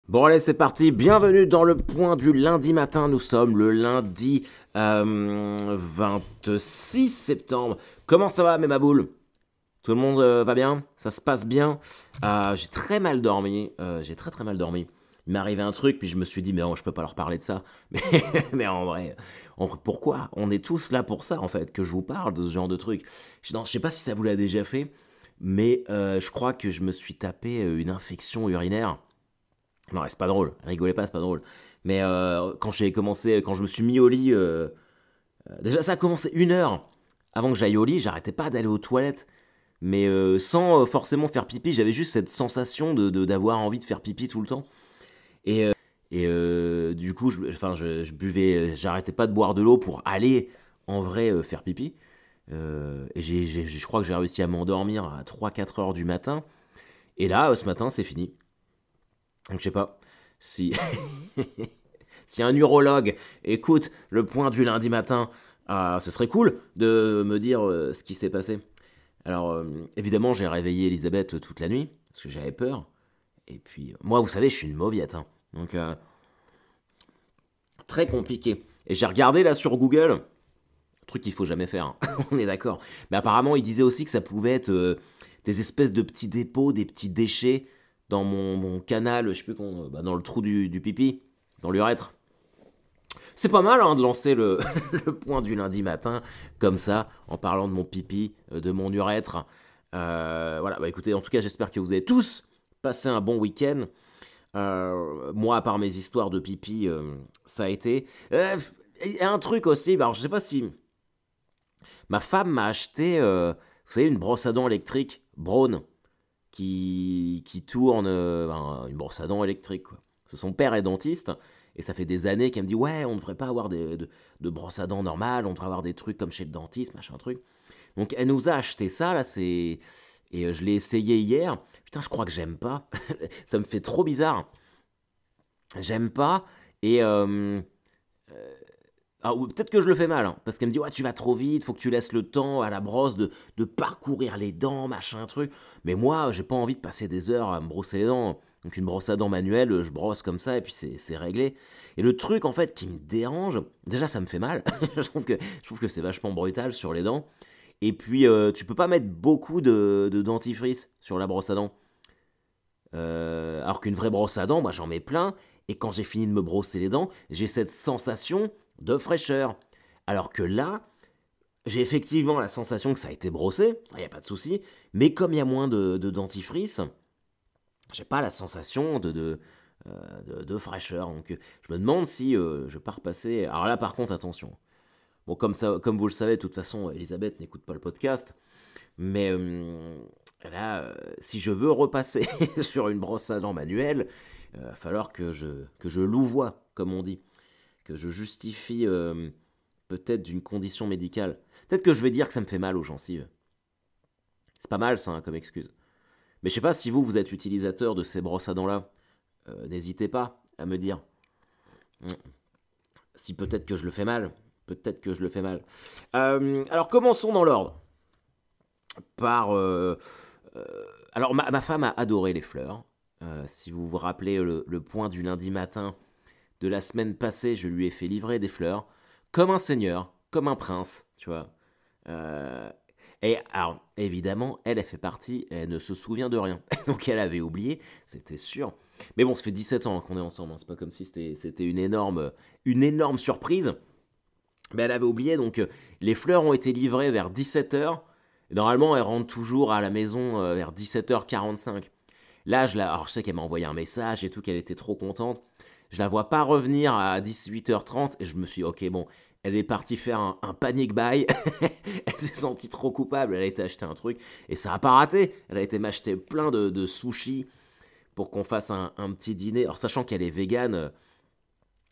Bon allez, c'est parti, bienvenue dans le point du lundi matin, nous sommes le lundi 26 septembre. Comment ça va mes maboules? Tout le monde va bien? Ça se passe bien? J'ai très mal dormi, j'ai très mal dormi. Il m'est arrivé un truc, puis je me suis dit, mais non, je peux pas leur parler de ça. Mais, mais pourquoi? On est tous là pour ça en fait, que je vous parle de ce genre de truc. Non, je sais pas si ça vous l'a déjà fait, mais je crois que je me suis tapé une infection urinaire. Non, c'est pas drôle. Rigolez pas, c'est pas drôle. Mais quand je me suis mis au lit, déjà ça a commencé 1 heure avant que j'aille au lit. J'arrêtais pas d'aller aux toilettes, mais sans forcément faire pipi. J'avais juste cette sensation d'avoir envie de faire pipi tout le temps. Et du coup, je buvais, j'arrêtais pas de boire de l'eau pour aller en vrai faire pipi. Je crois que j'ai réussi à m'endormir à 3 4 heures du matin. Et là, ce matin, c'est fini. Donc je sais pas si si un urologue écoute le point du lundi matin, ce serait cool de me dire ce qui s'est passé. Alors évidemment j'ai réveillé Elisabeth toute la nuit parce que j'avais peur. Et puis moi vous savez je suis une mauviette, hein. Donc très compliqué. Et j'ai regardé là sur Google, truc qu'il faut jamais faire, hein. On est d'accord. Mais apparemment il disait aussi que ça pouvait être des espèces de petits dépôts, des petits déchets dans mon canal, je sais plus comment, dans le trou du pipi, dans l'urètre. C'est pas mal hein, de lancer le point du lundi matin, comme ça, en parlant de mon pipi, de mon urètre. Voilà, bah écoutez, en tout cas, j'espère que vous avez tous passé un bon week-end. Moi, à part mes histoires de pipi, ça a été. Il y a un truc aussi, bah, alors je sais pas si. Ma femme m'a acheté, vous savez, une brosse à dents électrique, Braun, qui tourne, une brosse à dents électrique, quoi. Son père est dentiste, et ça fait des années qu'elle me dit ouais, on ne devrait pas avoir de brosse à dents normales, on devrait avoir des trucs comme chez le dentiste, machin truc. Donc elle nous a acheté ça, là, et je l'ai essayé hier. Putain, je crois que j'aime pas. Ça me fait trop bizarre. J'aime pas, et ou peut-être que je le fais mal, hein, parce qu'elle me dit ouais tu vas trop vite, faut que tu laisses le temps à la brosse de parcourir les dents, machin truc. Mais moi j'ai pas envie de passer des heures à me brosser les dents. Donc une brosse à dents manuelle, je brosse comme ça et puis c'est réglé. Et le truc en fait qui me dérange, déjà ça me fait mal. Je trouve que c'est vachement brutal sur les dents. Et puis tu peux pas mettre beaucoup de dentifrice sur la brosse à dents. Alors qu'une vraie brosse à dents, moi j'en mets plein, et quand j'ai fini de me brosser les dents, j'ai cette sensation de fraîcheur. Alors que là, j'ai effectivement la sensation que ça a été brossé, ça y a pas de souci, mais comme il y a moins de dentifrice, j'ai pas la sensation de fraîcheur. Donc je me demande si je vais pas repasser. Alors là par contre attention. Bon comme ça, comme vous le savez, de toute façon, Elisabeth n'écoute pas le podcast. Mais là, si je veux repasser sur une brosse à dents manuelle, il va falloir que je louvoie, comme on dit, que je justifie peut-être d'une condition médicale. Peut-être que je vais dire que ça me fait mal aux gencives. C'est pas mal ça hein, comme excuse. Mais je sais pas si vous êtes utilisateur de ces brosses à dents-là. N'hésitez pas à me dire. Si peut-être que je le fais mal. Peut-être que je le fais mal. Alors commençons dans l'ordre. Par alors, ma femme a adoré les fleurs. Si vous vous rappelez le point du lundi matin de la semaine passée, je lui ai fait livrer des fleurs, comme un seigneur, comme un prince, tu vois. Euh, et alors, évidemment, elle fait partie, elle ne se souvient de rien. Donc elle avait oublié, c'était sûr. Mais bon, ça fait 17 ans qu'on est ensemble, hein. C'est pas comme si c'était une énorme surprise. Mais elle avait oublié, donc les fleurs ont été livrées vers 17 heures. Normalement, elle rentre toujours à la maison vers 17h45. Là, alors je sais qu'elle m'a envoyé un message et tout, qu'elle était trop contente. Je la vois pas revenir à 18h30 et je me suis dit, ok, bon, elle est partie faire un panic buy. Elle s'est sentie trop coupable, elle a été acheter un truc et ça a pas raté. Elle a été m'acheter plein de sushis pour qu'on fasse un petit dîner. Alors, sachant qu'elle est végane,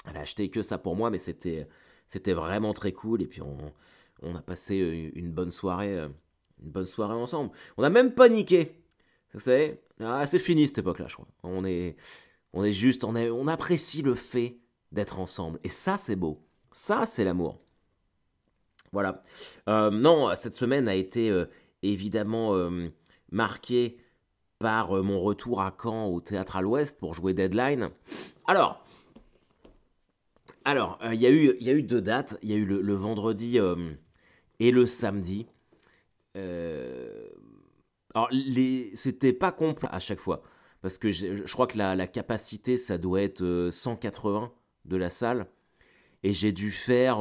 elle a acheté que ça pour moi, mais c'était vraiment très cool. Et puis, on a passé une bonne soirée ensemble. On a même paniqué. Vous savez, c'est fini cette époque-là, je crois. On est juste, on apprécie le fait d'être ensemble. Et ça, c'est beau. Ça, c'est l'amour. Voilà. Non, cette semaine a été évidemment marquée par mon retour à Caen au Théâtre à l'Ouest pour jouer Deadline. Alors, il y a eu deux dates. Il y a eu le vendredi et le samedi. Euh, alors, c'était pas complet à chaque fois. Parce que je crois que la capacité, ça doit être 180 de la salle. Et j'ai dû faire,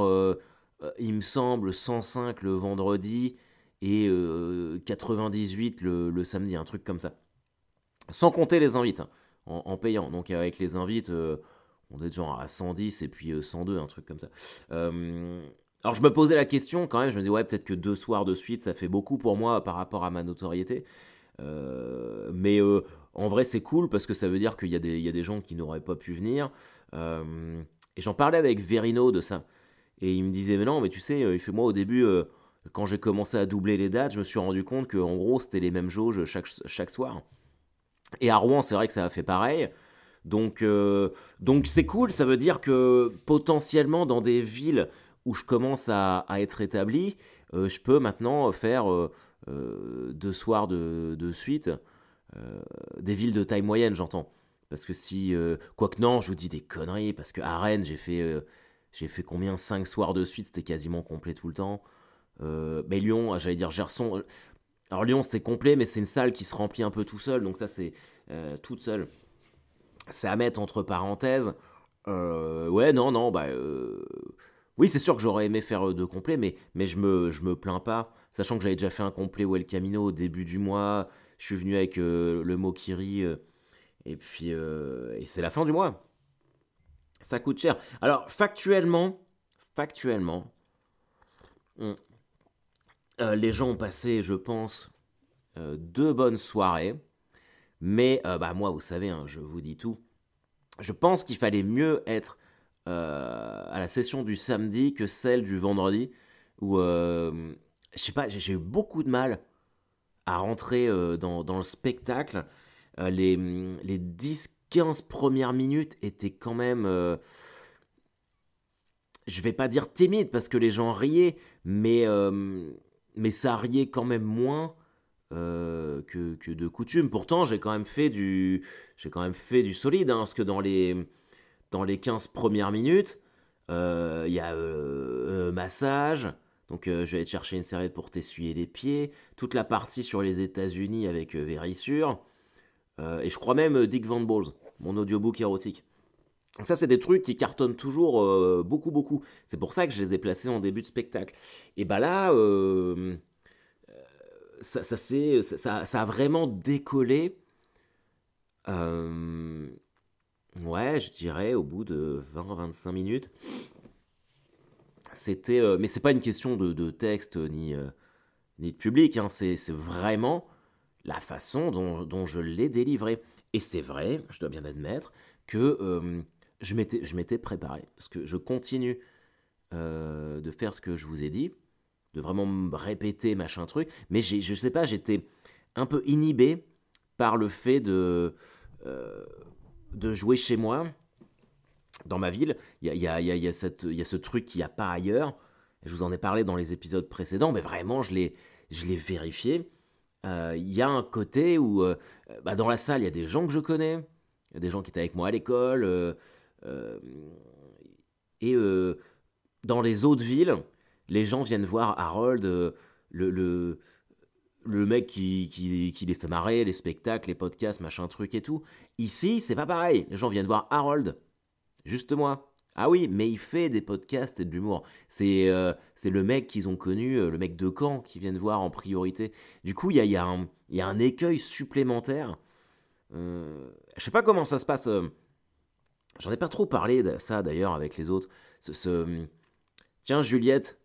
il me semble, 105 le vendredi et 98 le samedi, un truc comme ça. Sans compter les invites, hein, en payant. Donc avec les invites, on est genre à 110 et puis 102, un truc comme ça. Euh, alors je me posais la question quand même, je me disais ouais peut-être que 2 soirs de suite ça fait beaucoup pour moi par rapport à ma notoriété. Mais en vrai c'est cool parce que ça veut dire qu'il y a des gens qui n'auraient pas pu venir. Euh, et j'en parlais avec Verino de ça. Et il me disait mais non mais tu sais, il fait moi au début... quand j'ai commencé à doubler les dates, je me suis rendu compte qu'en gros, c'était les mêmes jauges chaque soir. Et à Rouen, c'est vrai que ça a fait pareil. Donc c'est cool, ça veut dire que potentiellement dans des villes où je commence à être établi, je peux maintenant faire 2 soirs de suite. Des villes de taille moyenne, j'entends. Parce que si... quoique non, je vous dis des conneries, parce qu'à Rennes, j'ai fait combien? 5 soirs de suite, c'était quasiment complet tout le temps. Mais Lyon, j'allais dire Gerson. Alors Lyon, c'était complet, mais c'est une salle qui se remplit un peu tout seul, donc ça c'est toute seule. C'est à mettre entre parenthèses. Ouais, non, non, bah. Oui, c'est sûr que j'aurais aimé faire deux complets, mais je me plains pas. Sachant que j'avais déjà fait un complet où El Camino au début du mois. Je suis venu avec le Mokiri. Et puis. Et c'est la fin du mois. Ça coûte cher. Alors, factuellement, on- les gens ont passé, je pense, 2 bonnes soirées. Mais bah, moi, vous savez, hein, je vous dis tout. Je pense qu'il fallait mieux être à la session du samedi que celle du vendredi, où, je sais pas, j'ai eu beaucoup de mal à rentrer dans le spectacle. Les 10-15 premières minutes étaient quand même, je vais pas dire timide parce que les gens riaient, mais ça riait quand même moins que de coutume. Pourtant, j'ai quand même fait du solide, hein, parce que dans les 15 premières minutes, il y a massage. Donc, je vais te chercher une serviette pour t'essuyer les pieds. Toute la partie sur les États-Unis avec Vérissure. Et je crois même Dick Van Balls, mon audiobook érotique. Donc ça, c'est des trucs qui cartonnent toujours beaucoup, beaucoup. C'est pour ça que je les ai placés en début de spectacle. Et bah là, ça a vraiment décollé. euh, ouais, je dirais au bout de 20-25 minutes. Mais c'est pas une question de texte ni de public, hein, c'est vraiment la façon dont je l'ai délivré. Et c'est vrai, je dois bien admettre, que je m'étais préparé. Parce que je continue de faire ce que je vous ai dit, de vraiment me répéter machin truc, mais je sais pas, j'étais un peu inhibé par le fait euh, de jouer chez moi, dans ma ville. Il y a ce truc qu'il n'y a pas ailleurs. Je vous en ai parlé dans les épisodes précédents, mais vraiment, je l'ai vérifié. Il y a un côté où, bah, dans la salle, il y a des gens que je connais, il y a des gens qui étaient avec moi à l'école, euh, et dans les autres villes, les gens viennent voir Harold, le, le, le mec qui les fait marrer, les spectacles, les podcasts, machin truc et tout. Ici, c'est pas pareil. Les gens viennent voir Harold, juste moi. Ah oui, mais il fait des podcasts et de l'humour. C'est le mec qu'ils ont connu, le mec de Caen, qui viennent voir en priorité. Du coup, il y a un écueil supplémentaire. Je sais pas comment ça se passe. J'en ai pas trop parlé de ça d'ailleurs avec les autres. Tiens, Juliette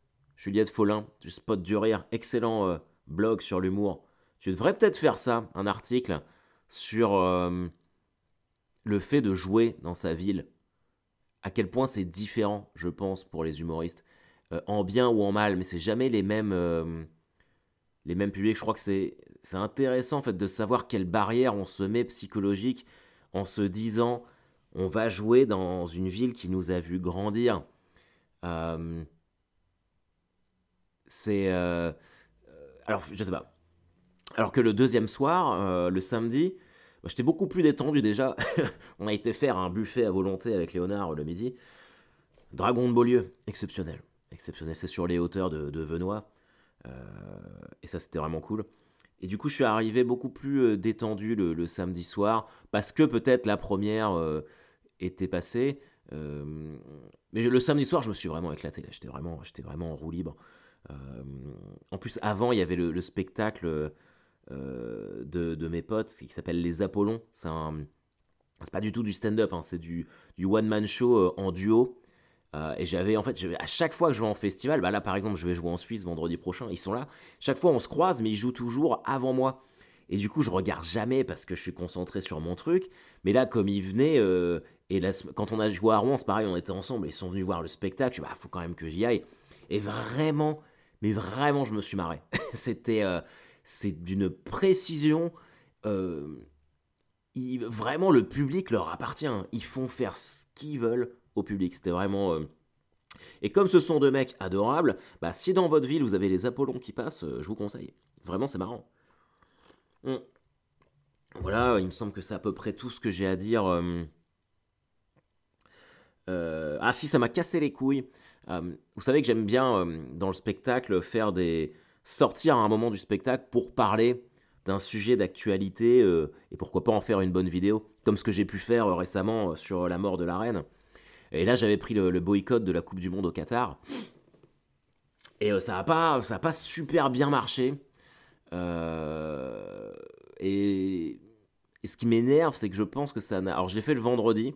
Follin, du Spot du Rire, excellent blog sur l'humour. Tu devrais peut-être faire ça, un article sur le fait de jouer dans sa ville. À quel point c'est différent, je pense, pour les humoristes. En bien ou en mal, mais c'est jamais les mêmes publics. Je crois que c'est intéressant en fait de savoir quelle barrière on se met psychologique en se disant on va jouer dans une ville qui nous a vu grandir. Euh, c'est alors je sais pas. Alors que le deuxième soir, le samedi, bah, j'étais beaucoup plus détendu déjà. On a été faire un buffet à volonté avec Léonard le midi. Dragon de Beaulieu, exceptionnel. Exceptionnel, c'est sur les hauteurs de Venoy. Euh, et ça, c'était vraiment cool. Et du coup, je suis arrivé beaucoup plus détendu le samedi soir, parce que peut-être la première était passée. Euh, mais le samedi soir, je me suis vraiment éclaté. Là. J'étais vraiment en roue libre. Euh, En plus, avant, il y avait le spectacle de mes potes qui s'appelle Les Apollons. C'est pas du tout du stand-up, hein, c'est du one-man show en duo. Et à chaque fois que je vais en festival, bah là par exemple, je vais jouer en Suisse vendredi prochain, ils sont là. Chaque fois, on se croise, mais ils jouent toujours avant moi. Et du coup, je regarde jamais parce que je suis concentré sur mon truc. Mais là, comme ils venaient, quand on a joué à Rouen, c'est pareil, on était ensemble, ils sont venus voir le spectacle. Je dis, bah, faut quand même que j'y aille. Et vraiment, mais vraiment, je me suis marré. C'est d'une précision. euh, Vraiment, le public leur appartient. Ils font faire ce qu'ils veulent au public. C'était vraiment. Et comme ce sont deux mecs adorables, bah, si dans votre ville vous avez les Apollons qui passent, je vous conseille. Vraiment, c'est marrant. Hum. Voilà, il me semble que c'est à peu près tout ce que j'ai à dire. Ah si, ça m'a cassé les couilles. Vous savez que j'aime bien dans le spectacle faire des sortir à un moment du spectacle pour parler d'un sujet d'actualité et pourquoi pas en faire une bonne vidéo, comme ce que j'ai pu faire récemment sur la mort de la reine. Et là, j'avais pris le boycott de la Coupe du Monde au Qatar et ça a pas super bien marché. Euh, et, et ce qui m'énerve, c'est que je pense que ça n'a. Alors, je l'ai fait le vendredi.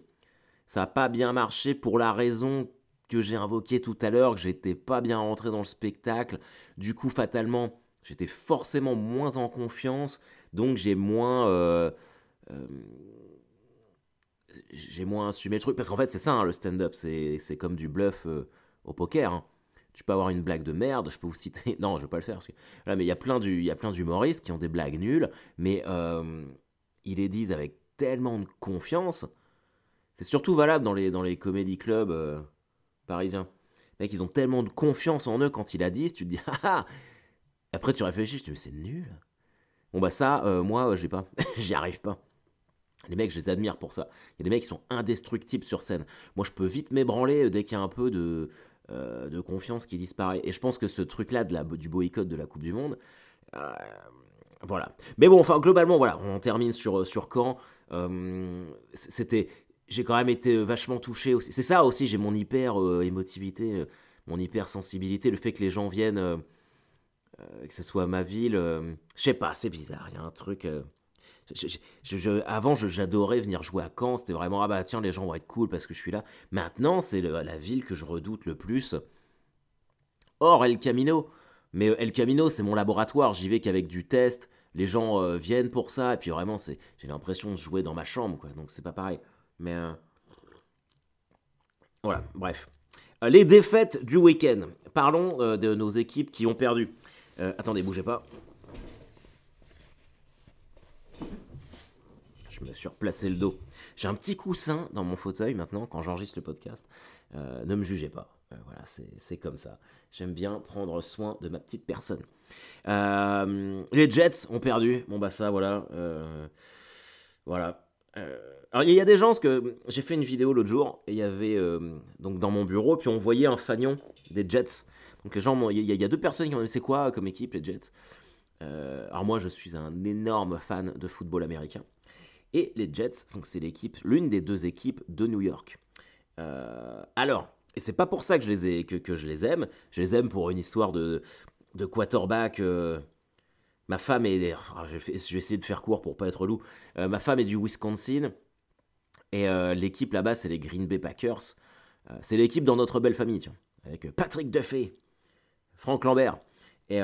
Ça n'a pas bien marché pour la raison que j'ai invoquée tout à l'heure, que j'étais pas bien rentré dans le spectacle. Du coup, fatalement, j'étais forcément moins en confiance, donc euh, j'ai moins assumé le truc. Parce qu'en fait, c'est ça, hein, le stand-up, c'est comme du bluff au poker. Hein. Tu peux avoir une blague de merde, je peux vous citer. Non, je vais pas le faire. Là, mais il y a plein d'humoristes qui ont des blagues nulles, mais ils les disent avec tellement de confiance. C'est surtout valable dans les comédie clubs parisiens. Les mecs, ils ont tellement de confiance en eux quand ils la disent, tu te dis, ah ah. Après, tu réfléchis, tu te dis, mais c'est nul. Bon, bah, ça, moi, j'ai pas. J'y arrive pas. Les mecs, je les admire pour ça. Il y a des mecs qui sont indestructibles sur scène. Moi, je peux vite m'ébranler dès qu'il y a un peu de confiance qui disparaît. Et je pense que ce truc-là du boycott de la Coupe du Monde, euh, voilà. Mais bon, enfin, globalement, voilà, on en termine sur Caen. C'était, j'ai quand même été vachement touché aussi. C'est ça aussi, j'ai mon hyper émotivité, mon hyper sensibilité, le fait que les gens viennent, que ce soit ma ville. Je sais pas, c'est bizarre. Il y a un truc. Avant, j'adorais venir jouer à Caen. C'était vraiment, ah bah tiens, les gens vont être cool parce que je suis là. Maintenant, c'est la ville que je redoute le plus. Or, El Camino. Mais El Camino, c'est mon laboratoire. J'y vais qu'avec du test. Les gens viennent pour ça. Et puis vraiment, j'ai l'impression de jouer dans ma chambre, quoi. Donc c'est pas pareil. Mais voilà, bref. Les défaites du week-end. Parlons de nos équipes qui ont perdu. Attendez, bougez pas. Je me suis replacé le dos. J'ai un petit coussin dans mon fauteuil maintenant quand j'enregistre le podcast. Ne me jugez pas. Voilà, c'est comme ça. J'aime bien prendre soin de ma petite personne. Les Jets ont perdu. Bon bah ça, voilà. Voilà. Alors il y a des gens, parce que j'ai fait une vidéo l'autre jour, et il y avait donc dans mon bureau, puis on voyait un fanion des Jets. Donc les gens, il y a deux personnes qui m'ont dit c'est quoi comme équipe les Jets. Alors moi je suis un énorme fan de football américain. Et les Jets, donc c'est l'une des deux équipes de New York. Alors, et c'est pas pour ça que que je les aime. Je les aime pour une histoire de quarterback. Ma femme est. Je vais essayer de faire court pour pas être loup. Ma femme est du Wisconsin. Et l'équipe là-bas, c'est les Green Bay Packers. C'est l'équipe dans notre belle famille, tiens. Avec Patrick Duffy, Frank Lambert. Et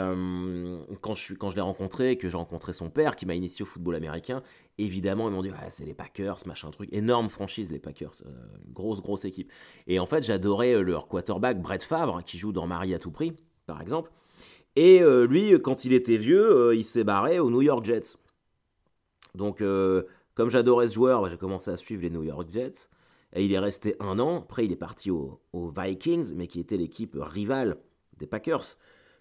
quand je l'ai rencontré, que j'ai rencontré son père qui m'a initié au football américain, évidemment ils m'ont dit ah, c'est les Packers, machin truc, énorme franchise les Packers, grosse équipe. Et en fait j'adorais leur quarterback Brett Favre qui joue dans Marie à tout prix par exemple. Et lui quand il était vieux, il s'est barré aux New York Jets. Donc comme j'adorais ce joueur, j'ai commencé à suivre les New York Jets. Et il est resté 1 an. Après il est parti aux Vikings, mais qui était l'équipe rivale des Packers.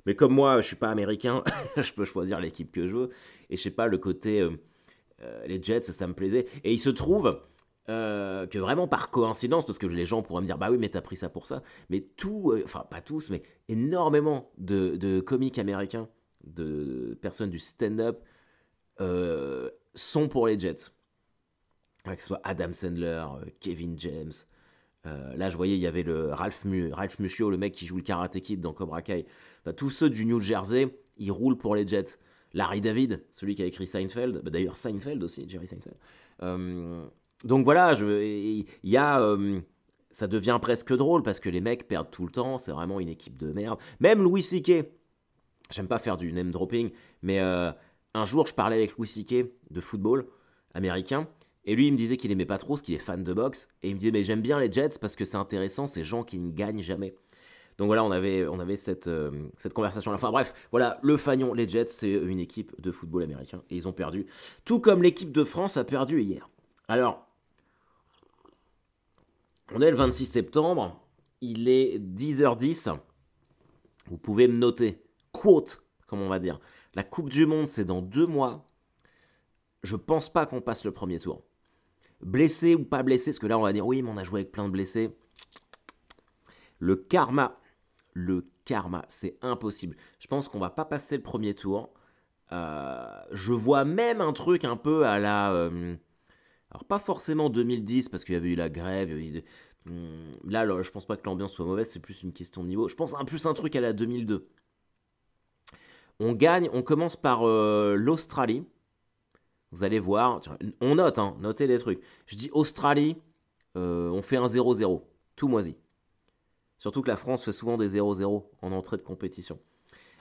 Mais comme moi, je suis pas américain, je peux choisir l'équipe que je veux. Et je sais pas, le côté les Jets, ça me plaisait. Et il se trouve que vraiment par coïncidence, parce que les gens pourraient me dire, bah oui, mais t'as pris ça pour ça. Mais tout, enfin pas tous, mais énormément de comiques américains, de personnes du stand-up, sont pour les Jets. Que ce soit Adam Sandler, Kevin James. Là, je voyais, il y avait le Ralph Macchio, le mec qui joue le Karate Kid dans Cobra Kai. Enfin, tous ceux du New Jersey, ils roulent pour les Jets. Larry David, celui qui a écrit Seinfeld, bah, d'ailleurs Seinfeld aussi, Jerry Seinfeld. Euh, donc voilà, il y a, ça devient presque drôle parce que les mecs perdent tout le temps, c'est vraiment une équipe de merde. Même Louis C.K., j'aime pas faire du name dropping, mais un jour je parlais avec Louis C.K. de football américain, et lui il me disait qu'il aimait pas trop, parce qu'il est fan de boxe, et il me disait mais j'aime bien les Jets parce que c'est intéressant, ces gens qui ne gagnent jamais. Donc voilà, on avait cette conversation à la fin. Bref, voilà, le Fagnon, les Jets, c'est une équipe de football américain, et ils ont perdu. Tout comme l'équipe de France a perdu hier. Alors, on est le 26 septembre, il est 10h10, vous pouvez me noter, quote, comme on va dire. La Coupe du Monde, c'est dans 2 mois. Je pense pas qu'on passe le premier tour. Blessé ou pas blessé, parce que là on va dire oui, mais on a joué avec plein de blessés. Le karma, c'est impossible. Je pense qu'on va pas passer le premier tour. Je vois même un truc un peu à la. Alors pas forcément 2010 parce qu'il y avait eu la grève. Là, je pense pas que l'ambiance soit mauvaise, c'est plus une question de niveau. Je pense plus un truc à la 2002. On gagne, on commence par l'Australie. Vous allez voir, on note, hein, notez les trucs. Je dis Australie, on fait un 0-0, tout moisi. Surtout que la France fait souvent des 0-0 en entrée de compétition.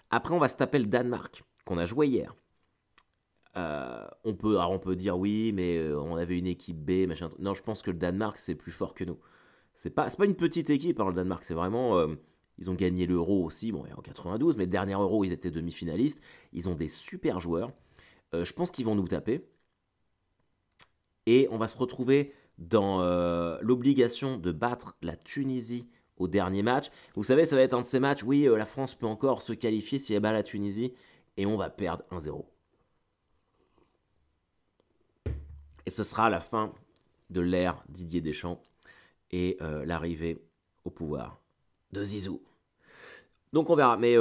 Après, on va se taper le Danemark, qu'on a joué hier. On peut dire oui, mais on avait une équipe B, machin. Non, je pense que le Danemark, c'est plus fort que nous. C'est pas une petite équipe, hein, le Danemark. C'est vraiment. Ils ont gagné l'Euro aussi, bon, en 92, mais le dernier Euro, ils étaient demi-finalistes. Ils ont des super joueurs. Je pense qu'ils vont nous taper. Et on va se retrouver dans l'obligation de battre la Tunisie au dernier match. Vous savez, ça va être un de ces matchs, oui, la France peut encore se qualifier si elle bat la Tunisie, et on va perdre 1-0. Et ce sera la fin de l'ère Didier Deschamps et l'arrivée au pouvoir de Zizou. Donc on verra, mais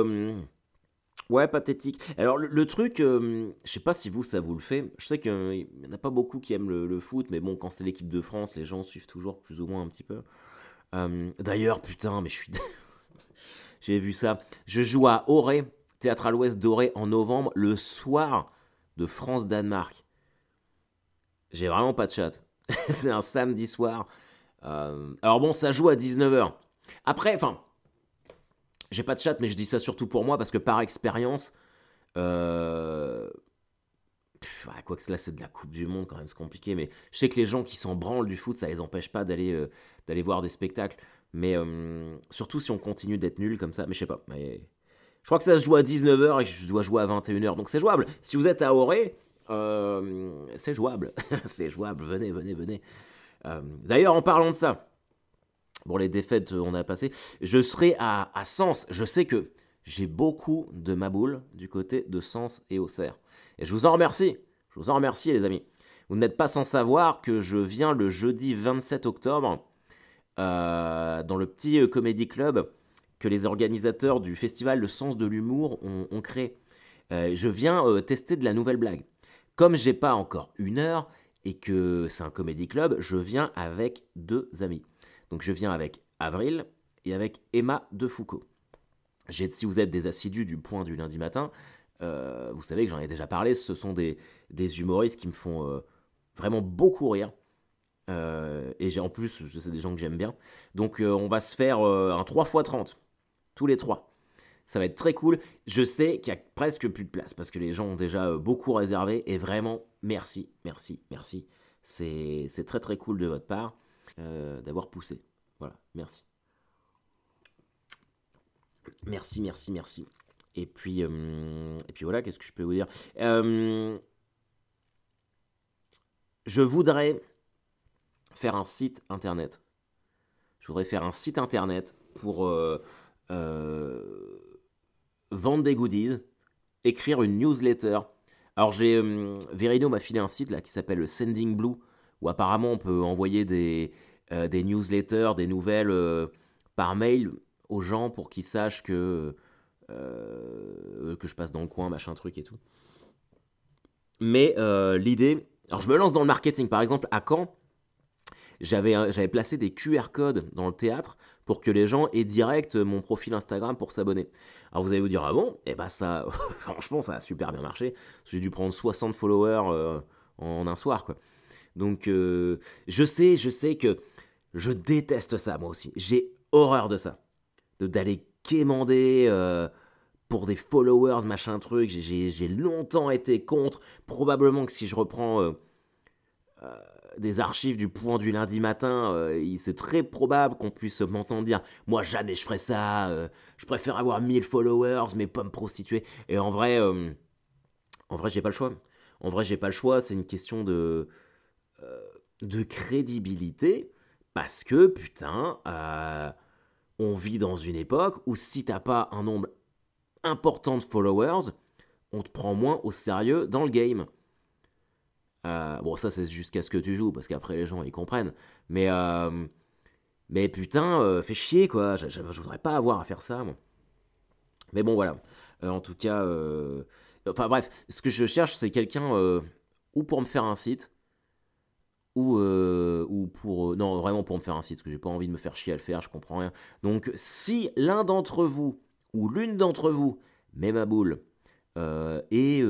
ouais, pathétique. Alors le truc, je sais pas si ça vous le fait. Je sais qu'il n'y en a pas beaucoup qui aiment le foot, mais bon, quand c'est l'équipe de France, les gens suivent toujours plus ou moins un petit peu. D'ailleurs, putain, mais je suis... J'ai vu ça. Je joue à Auray, Théâtre à l'Ouest d'Auray, en novembre, le soir de France-Danemark. J'ai vraiment pas de chat. C'est un samedi soir. Alors bon, ça joue à 19h. Après, enfin, j'ai pas de chat, mais je dis ça surtout pour moi, parce que par expérience... Quoi que là, c'est de la Coupe du Monde, quand même, c'est compliqué, mais je sais que les gens qui s'en branlent du foot, ça les empêche pas d'aller voir des spectacles. Mais surtout si on continue d'être nul comme ça, mais je sais pas. Mais je crois que ça se joue à 19h et que je dois jouer à 21h, donc c'est jouable. Si vous êtes à Auray, c'est jouable. C'est jouable, venez, venez, venez. D'ailleurs, en parlant de ça, bon, les défaites, on a passé. Je serai à Sens. Je sais que j'ai beaucoup de maboules du côté de Sens et Auxerre. Et je vous en remercie. Je vous en remercie, les amis. Vous n'êtes pas sans savoir que je viens le jeudi 27 octobre dans le petit Comedy Club que les organisateurs du festival Le Sens de l'Humour ont créé. Je viens tester de la nouvelle blague. Comme j'ai pas encore 1 heure et que c'est un Comedy Club, je viens avec 2 amis. Donc je viens avec Avril et avec Emma de Foucault. Si vous êtes des assidus du Point du lundi matin, vous savez que j'en ai déjà parlé, ce sont des humoristes qui me font vraiment beaucoup rire. Et en plus, c'est des gens que j'aime bien. Donc on va se faire un 3x30, tous les 3. Ça va être très cool. Je sais qu'il y a presque plus de place, parce que les gens ont déjà beaucoup réservé. Et vraiment, merci, merci, merci. C'est très très cool de votre part d'avoir poussé. Voilà, merci. Merci, merci, merci. Et puis voilà, qu'est-ce que je peux vous dire Je voudrais faire un site internet. Je voudrais faire un site internet pour vendre des goodies, écrire une newsletter. Alors Verino m'a filé un site là qui s'appelle Sending Blue, où apparemment on peut envoyer des newsletters, des nouvelles par mail aux gens pour qu'ils sachent que je passe dans le coin, machin truc et tout. Mais l'idée... Alors je me lance dans le marketing, par exemple à Caen, j'avais placé des QR codes dans le théâtre pour que les gens aient direct mon profil Instagram pour s'abonner. Alors vous allez vous dire, ah bon? Eh ben ça, franchement, ça a super bien marché. J'ai dû prendre 60 followers en un soir, quoi. Donc je sais que je déteste ça, moi aussi. J'ai horreur de ça. D'aller quémander pour des followers, machin truc. J'ai longtemps été contre. Probablement que si je reprends des archives du point du lundi matin, c'est très probable qu'on puisse m'entendre dire moi jamais je ferais ça, je préfère avoir 1000 followers mais pas me prostituer. Et en vrai j'ai pas le choix. En vrai j'ai pas le choix, c'est une question de crédibilité parce que putain, on vit dans une époque où si t'as pas un nombre important de followers, on te prend moins au sérieux dans le game. Bon, ça, c'est jusqu'à ce que tu joues, parce qu'après, les gens, ils comprennent. Mais, mais putain, fais chier, quoi. Je voudrais pas avoir à faire ça, moi. Mais bon, voilà. En tout cas, enfin bref, ce que je cherche, c'est quelqu'un ou pour me faire un site, ou pour... non, vraiment pour me faire un site, parce que j'ai pas envie de me faire chier à le faire, je comprends rien. Donc, si l'un d'entre vous, ou l'une d'entre vous, met ma boule, et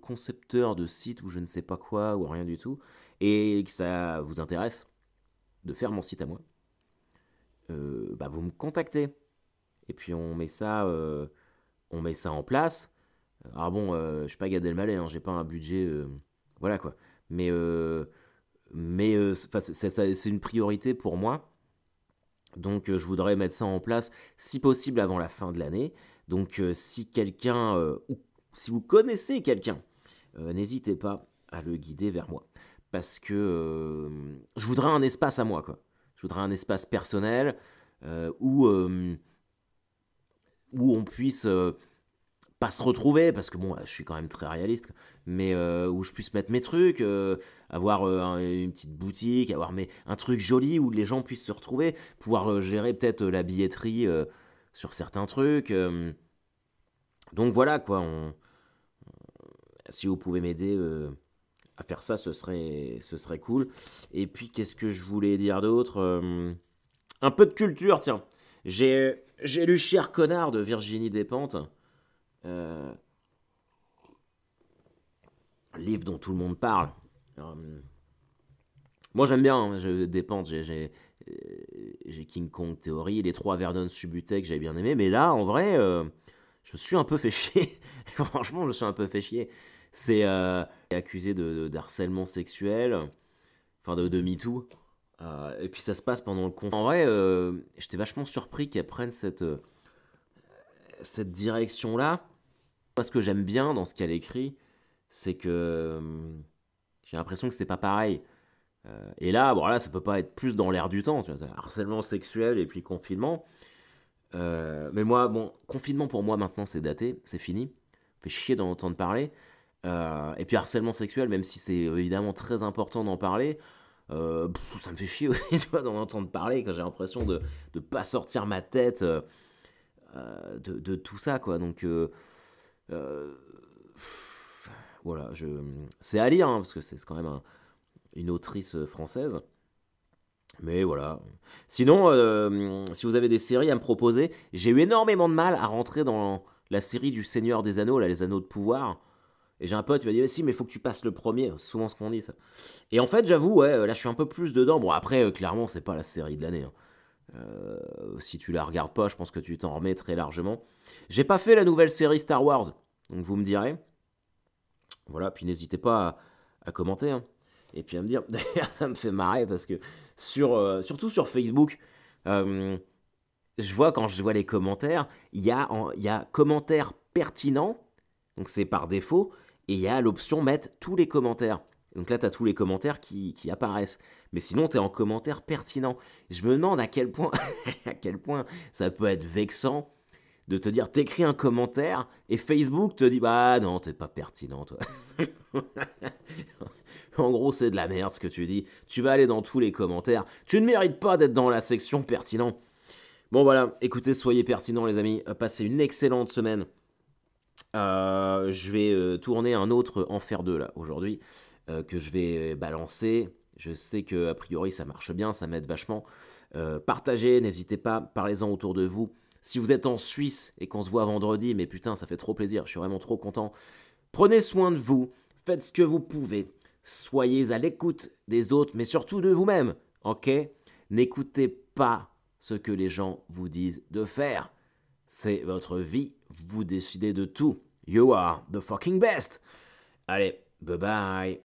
concepteur de site ou je ne sais pas quoi, ou rien du tout, et que ça vous intéresse de faire mon site à moi, bah vous me contactez. Et puis on met ça en place. Alors bon, je suis pas Gad Elmaleh, hein, j'ai pas un budget, voilà quoi. Mais, c'est une priorité pour moi. Donc je voudrais mettre ça en place, si possible, avant la fin de l'année. Donc si quelqu'un, ou si vous connaissez quelqu'un, n'hésitez pas à le guider vers moi. Parce que je voudrais un espace à moi, quoi. Je voudrais un espace personnel où on puisse pas se retrouver, parce que bon, je suis quand même très réaliste, mais où je puisse mettre mes trucs, avoir une petite boutique, avoir un truc joli où les gens puissent se retrouver, pouvoir gérer peut-être la billetterie sur certains trucs. Donc voilà, quoi. Si vous pouvez m'aider à faire ça, ce serait cool. Et puis, qu'est-ce que je voulais dire d'autre? Un peu de culture, tiens. J'ai lu Cher Connard de Virginie Despentes. Euh, Livre dont tout le monde parle. Moi j'aime bien, hein, Despentes, j'ai King Kong Theory, les trois Vernon Subutex, j'ai bien aimé, mais là en vrai, je me suis un peu fait chier. Franchement, je me suis un peu fait chier. C'est accusé d'harcèlement sexuel, enfin de MeToo. Et puis ça se passe pendant le confinement. En vrai, j'étais vachement surpris qu'elle prenne cette direction-là. Moi, ce que j'aime bien dans ce qu'elle écrit, c'est que j'ai l'impression que c'est pas pareil. Et là, bon, là, ça peut pas être plus dans l'air du temps, tu vois, harcèlement sexuel et puis confinement. Mais moi, bon, confinement pour moi maintenant, c'est daté, c'est fini. Fait chier d'en entendre parler. Et puis harcèlement sexuel, même si c'est évidemment très important d'en parler, ça me fait chier aussi, tu vois, d'en entendre parler quand j'ai l'impression de ne pas sortir ma tête de tout ça, quoi. Donc, euh, voilà, c'est à lire, hein, parce que c'est quand même une autrice française. Mais voilà. Sinon, si vous avez des séries à me proposer, j'ai eu énormément de mal à rentrer dans la série du Seigneur des Anneaux, là, les Anneaux de pouvoir. Et j'ai un pote qui m'a dit, si, mais faut que tu passes le premier. C'est souvent ce qu'on dit, ça. Et en fait, j'avoue, ouais, là, je suis un peu plus dedans. Bon, après, clairement, c'est pas la série de l'année, hein. Si tu la regardes pas, je pense que tu t'en remets très largement. J'ai pas fait la nouvelle série Star Wars, donc vous me direz. Voilà, puis n'hésitez pas à commenter, hein. Et puis à me dire, d'ailleurs, ça me fait marrer parce que surtout sur Facebook, euh, quand je vois les commentaires, il y a commentaires pertinents, donc c'est par défaut, et il y a l'option mettre tous les commentaires. Donc là, tu as tous les commentaires qui apparaissent. Mais sinon, tu es en commentaire pertinent. Je me demande à quel point, à quel point ça peut être vexant de te dire, t'écris un commentaire et Facebook te dit, bah non, t'es pas pertinent, toi. En gros, c'est de la merde ce que tu dis. Tu vas aller dans tous les commentaires. Tu ne mérites pas d'être dans la section pertinent. Bon voilà, écoutez, soyez pertinents les amis. Passez une excellente semaine. Je vais tourner un autre Enfer 2 là aujourd'hui que je vais balancer. Je sais que a priori ça marche bien, ça m'aide vachement. Partagez, n'hésitez pas, parlez-en autour de vous. Si vous êtes en Suisse et qu'on se voit vendredi, mais putain, ça fait trop plaisir, je suis vraiment trop content. Prenez soin de vous, faites ce que vous pouvez. Soyez à l'écoute des autres, mais surtout de vous-même, ok? N'écoutez pas ce que les gens vous disent de faire. C'est votre vie, vous décidez de tout. You are the fucking best. Allez, bye bye.